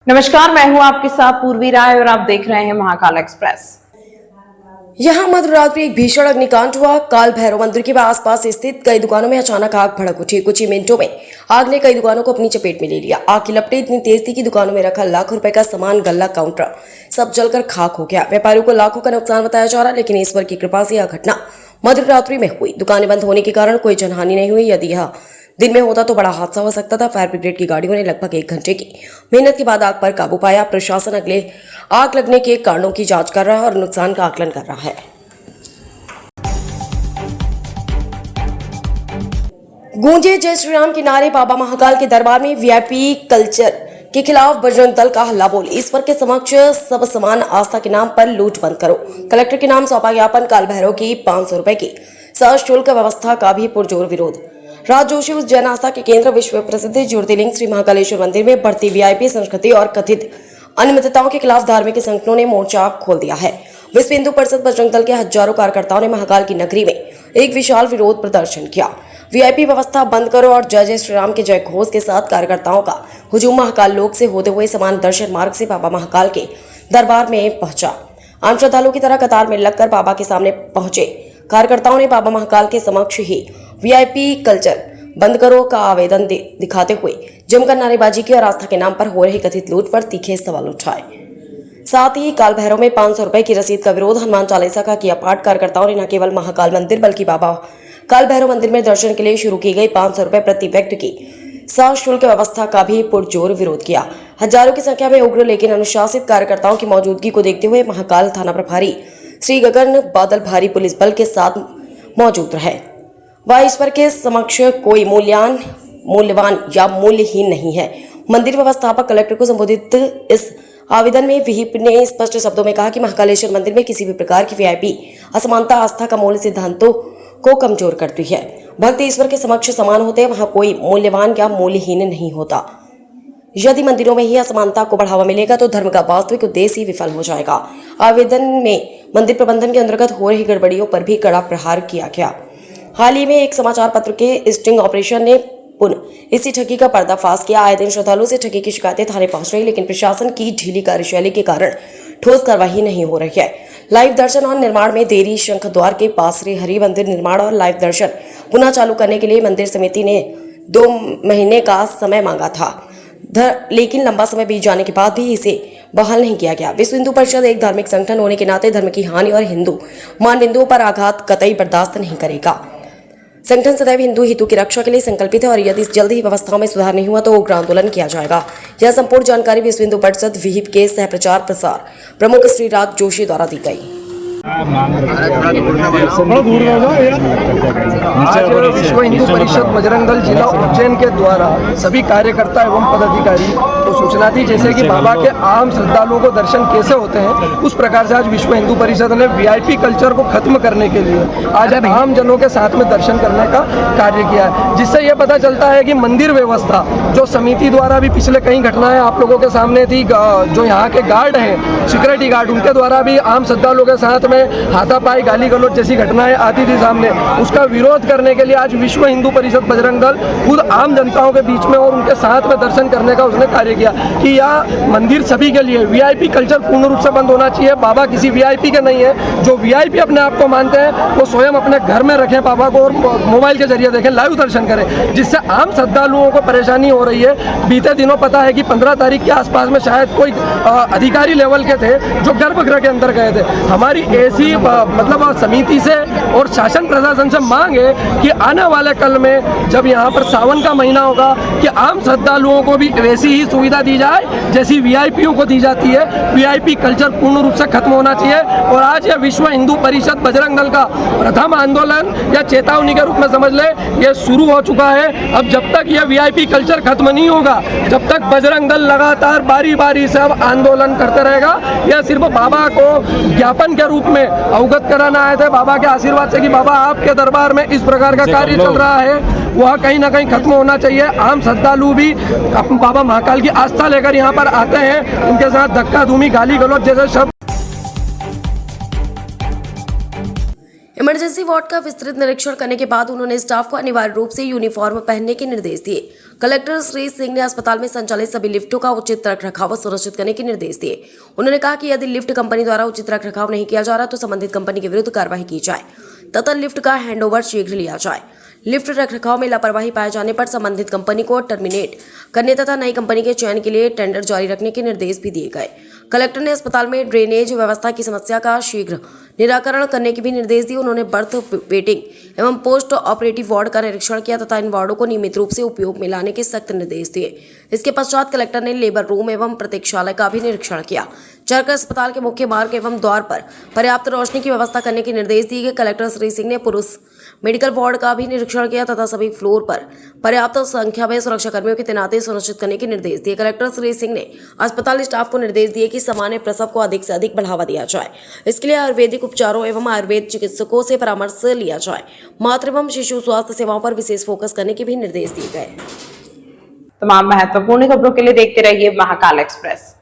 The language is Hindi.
नमस्कार, मैं हूं आपके साथ पूर्वी राय और आप देख रहे हैं महाकाल एक्सप्रेस। यहाँ मध्य रात्रि एक भीषण अग्निकांड हुआ। काल भैरव मंदिर के आसपास स्थित कई दुकानों में अचानक आग भड़क उठी। कुछ ही मिनटों में आग ने कई दुकानों को अपनी चपेट में ले लिया। आग की लपटें इतनी तेज थी कि दुकानों में रखा लाखों रुपए का सामान, गल्ला, काउंटर सब जलकर खाक हो गया। व्यापारियों को लाखों का नुकसान बताया जा रहा, लेकिन ईश्वर की कृपा से यह घटना मध्य रात्रि में हुई। दुकानें बंद होने के कारण कोई जनहानि नहीं हुई। यदि यह दिन में होता तो बड़ा हादसा हो सकता था। फायर ब्रिगेड की गाड़ियों ने लगभग 1 घंटे की मेहनत के बाद आग पर काबू पाया। प्रशासन अगले आग लगने के कारणों की जांच कर रहा है और नुकसान का आकलन कर रहा है। गूंजे जय श्री राम के नारे। बाबा महाकाल के दरबार में वीआईपी कल्चर के खिलाफ बजरंग दल का हल्ला बोल। ईश्वर के समक्ष सब समान आस्था के नाम पर लूट बंद करो। कलेक्टर के नाम सौंपा ज्ञापन। काल भैरव की 500 रुपए की सशुल्क व्यवस्था का भी पुरजोर विरोध। राज जोशी उस जन आस्था के केंद्र विश्व प्रसिद्ध ज्योतिर्लिंग श्री महाकालेश्वर मंदिर में बढ़ती वीआईपी संस्कृति और कथित अनियमितताओं के खिलाफ धार्मिक संगठनों ने मोर्चा खोल दिया है। विश्व हिंदू परिषद बजरंग दल के हजारों कार्यकर्ताओं ने महाकाल की नगरी में एक विशाल विरोध प्रदर्शन किया। वीआईपी व्यवस्था बंद करो और जय जय श्री राम के जय घोष के साथ कार्यकर्ताओं का हुजूम महाकाल लोक से होते हुए समान दर्शन मार्ग से बाबा महाकाल के दरबार में पहुंचा। आम श्रद्धालुओं की तरह कतार में लगकर बाबा के सामने पहुंचे कार्यकर्ताओं ने बाबा महाकाल के समक्ष ही वीआईपी कल्चर बंद करो का आवेदन दिखाते हुए जमकर नारेबाजी की और आस्था के नाम पर हो रही कथित लूट पर तीखे सवाल उठाए। साथ ही काल भैरव में 500 रुपए की रसीद का विरोध। हनुमान चालीसा का किया पाठ। कार्यकर्ताओं ने न केवल महाकाल मंदिर बल्कि बाबा काल भैरव मंदिर में दर्शन के लिए शुरू की गई 500 रुपए प्रति व्यक्ति की सशुल्क व्यवस्था का भी पुरजोर विरोध किया। हजारों की संख्या में उग्र लेकिन अनुशासित कार्यकर्ताओं की मौजूदगी को देखते हुए महाकाल थाना प्रभारी श्री गगन बादल भारी पुलिस बल के साथ मौजूद रहे। वह ईश्वर के समक्ष कोई मूल्यवान या मूल्यहीन नहीं है। मंदिर व्यवस्थापक कलेक्टर को संबोधित इस आवेदन में विहिप ने स्पष्ट शब्दों में कहा कि महाकालेश्वर मंदिर में किसी भी प्रकार की वीआईपी असमानता आस्था का मूल सिद्धांतों को कमजोर करती है। भक्त ईश्वर के समक्ष समान होते हैं, वहां कोई मूल्यवान या मूल्यहीन नहीं होता। यदि मंदिरों में ही असमानता को बढ़ावा मिलेगा तो धर्म का वास्तविक उद्देश्य ही विफल हो जाएगा। आवेदन में मंदिर प्रबंधन के अंतर्गत हो रही गड़बड़ियों पर भी कड़ा प्रहार किया गया। हाल ही में एक समाचार पत्र के स्टिंग ऑपरेशन ने पुनः इसी ठगी का पर्दाफाश किया। आए दिन श्रद्धालुओं से ठगी की शिकायतें थाने पहुंच रही, लेकिन प्रशासन की ढीली कार्यशैली के कारण ठोस कार्रवाई नहीं हो रही है। लाइव दर्शन और निर्माण में देरी। शंख द्वार के पास श्री हरि मंदिर निर्माण और लाइव दर्शन पुनः चालू करने के लिए मंदिर समिति ने 2 महीने का समय मांगा था, लेकिन लंबा समय बीत जाने के बाद भी इसे बहाल नहीं किया गया। विश्व हिंदू परिषद एक धार्मिक संगठन होने के नाते धर्म की हानि और हिंदू मानबिंदुओं पर आघात कतई बर्दाश्त नहीं करेगा। संगठन सदैव हिंदू हितों की रक्षा के लिए संकल्पित है और यदि जल्द ही व्यवस्थाओं में सुधार नहीं हुआ तो उग्र आंदोलन किया जाएगा। यह संपूर्ण जानकारी विश्व हिंदू परिषद विहिप के सह प्रचार प्रसार प्रमुख श्री राज जोशी द्वारा दी गई। विश्व हिंदू परिषद बजरंग दल जिला उज्जैन के द्वारा सभी कार्यकर्ता एवं पदाधिकारी को सूचना थी, जैसे कि बाबा के आम श्रद्धालुओं को दर्शन कैसे होते हैं, उस प्रकार से आज विश्व हिंदू परिषद ने वीआईपी कल्चर को खत्म करने के लिए आज आम जनों के साथ में दर्शन करने का कार्य किया है। जिससे यह पता चलता है कि मंदिर व्यवस्था जो समिति द्वारा भी पिछले कई घटनाएं आप लोगों के सामने थी, जो यहाँ के गार्ड हैं, सिक्योरिटी गार्ड, उनके द्वारा भी आम श्रद्धालुओं के साथ में हाथापाई, गाली गलौज जैसी घटनाएं आती थी सामने। उसका विरोध करने के लिए आज विश्व हिंदू परिषद बजरंग दल खुद आम जनताओं के बीच में और उनके साथ में दर्शन करने का उसने कार्य किया कि यह मंदिर सभी के लिए वीआईपी कल्चर पूर्ण रूप से बंद होना चाहिए। बाबा किसी वीआईपी के नहीं है। जो वीआईपी अपने आप को मानते हैं वो स्वयं अपने घर में रखें बाबा को और मोबाइल के जरिए देखें, लाइव दर्शन करें, जिससे आम श्रद्धालुओं को परेशानी हो रही है। बीते दिनों पता है कि 15 तारीख के आसपास में शायद कोई अधिकारी लेवल के थे जो गर्भगृह के अंदर गए थे। हमारी ऐसी मतलब समिति से और शासन प्रशासन से मांग है कि आने वाले कल में जब यहाँ पर सावन का महीना होगा कि आम श्रद्धालुओं को भी वैसी ही सुविधा दी जाए जैसी वीआईपीओ को दी जाती है। वीआईपी कल्चर पूर्ण रूप से खत्म होना चाहिए और आज यह विश्व हिंदू परिषद बजरंग दल का प्रथम आंदोलन या चेतावनी के रूप में समझ ले, यह शुरू हो चुका है। अब जब तक यह वीआईपी कल्चर खत्म नहीं होगा, जब तक बजरंग दल लगातार बारी बारी से अब आंदोलन करते रहेगा। यह सिर्फ बाबा को ज्ञापन के रूप में अवगत कराना आए थे बाबा के आशीर्वाद से कि बाबा आपके दरबार में इस प्रकार का कार्य चल रहा है, वह कहीं ना कहीं खत्म होना चाहिए। आम श्रद्धालु भी बाबा महाकाल की आस्था लेकर यहाँ पर आते हैं, उनके साथ धक्का धूमी, गाली गलौज जैसे शब्द। इमरजेंसी वार्ड का विस्तृत निरीक्षण करने के बाद उन्होंने स्टाफ को अनिवार्य रूप से यूनिफॉर्म पहनने के निर्देश दिए। कलेक्टर श्री सिंह ने अस्पताल में संचालित सभी लिफ्टों का उचित रखरखाव सुनिश्चित करने के निर्देश दिए। उन्होंने कहा कि यदि लिफ्ट कंपनी द्वारा उचित रखरखाव नहीं किया जा रहा तो संबंधित कंपनी के विरुद्ध कार्रवाई की जाए तथा लिफ्ट का हैंडओवर शीघ्र लिया जाए। लिफ्ट रखरखाव में लापरवाही पाए जाने पर संबंधित कंपनी को टर्मिनेट करने तथा नई कंपनी के चयन के लिए टेंडर जारी रखने के निर्देश भी दिए गए। कलेक्टर ने अस्पताल में ड्रेनेज व्यवस्था की समस्या का शीघ्र निराकरण करने के भी निर्देश दिए। उन्होंने बर्थ वेटिंग एवं पोस्ट ऑपरेटिव वार्ड का निरीक्षण किया तथा इन वार्डों को नियमित रूप से उपयोग में लाने के सख्त निर्देश दिए। इसके पश्चात कलेक्टर ने लेबर रूम एवं प्रतीक्षालय का भी निरीक्षण किया। चरकर अस्पताल के मुख्य मार्ग एवं द्वार पर पर्याप्त रोशनी की व्यवस्था करने के निर्देश दिए गए। कलेक्टर श्री सिंह ने पुरुष मेडिकल वार्ड का भी निरीक्षण किया तथा सभी फ्लोर पर पर्याप्त संख्या में सुरक्षा कर्मियों की तैनाती सुनिश्चित करने के निर्देश दिए। कलेक्टर श्री सिंह ने अस्पताल स्टाफ को निर्देश दिए कि सामान्य प्रसव को अधिक से अधिक बढ़ावा दिया जाए। इसके लिए आयुर्वेदिक उपचारों एवं आयुर्वेद चिकित्सकों से परामर्श लिया जाए। मातृ एवं शिशु स्वास्थ्य सेवाओं पर विशेष फोकस करने के भी निर्देश दिए गए। तमाम महत्वपूर्ण खबरों के लिए देखते रहिए महाकाल एक्सप्रेस।